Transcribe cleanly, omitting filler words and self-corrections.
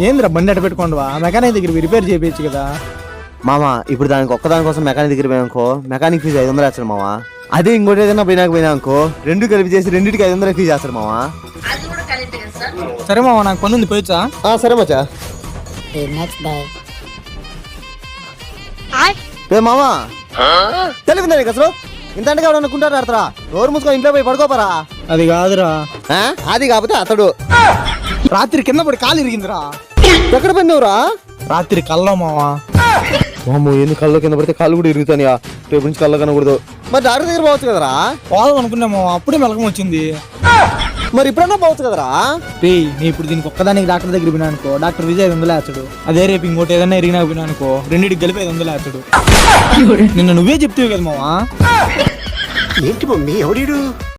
ఏంద్రా బండి అట్ట పెట్టుకోండివా మెకానిక్ దగ్గర రిపేర్ చేయించు కదా. మామా ఇప్పుడు దానికి ఒక్కదానికోసం మెకానిక్ దగ్గర పోయానుకో మెకానిక్ ఫీజు 500 వేస్తాడు మావా. అదే ఇంకోటి ఏదైనా పోయినాకో రెండు కలిపి చేసి రెండింటికి 500 ఫీజు చేస్తాడు మావా. సరే మావా నాకు పని ఉంది పోయొచ్చా? సరే మచ్చా. మామా తెలివిందా నీకు అసలు? ఇంత అంటే ఎవడన్నా కుంటారు ఆడతారా? నోరు మూసుకొని ఇంట్లో పోయి పడుకోపరా. అది కాదురా. అది కాకపోతే అతడు రాత్రి కింద పడి కాలు ఇరిగిందిరా. ఎక్కడ పడినవురా? రాత్రి కల్లో మావా. మామూ ఎన్ని కళ్ళు కింద పడితే కాళ్ళు కూడా ఇరుగుతానియా. రేపు నుంచి కళ్ళు కనకూడదు. మరి డాక్టర్ దగ్గర పోవచ్చు కదరా? పోదాం అనుకున్నా మావా, అప్పుడే మెలకం వచ్చింది. మరి ఇప్పుడన్నా పోవచ్చు కదరా? నేను ఇప్పుడు దీనికి ఒక్కదానికి డాక్టర్ దగ్గర పోయినా అనుకో డాక్టర్ విజయ్ 500 వేస్తాడు. అదే రేపు ఇంకోటి ఏదైనా ఎరిగినా పోయినా అనుకో రెండింటికి కలిపి 500 వేస్తాడు. నిన్న నువ్వే చెప్తావు కదా మావా. ఏంటి మమ్మీ ఎవడు?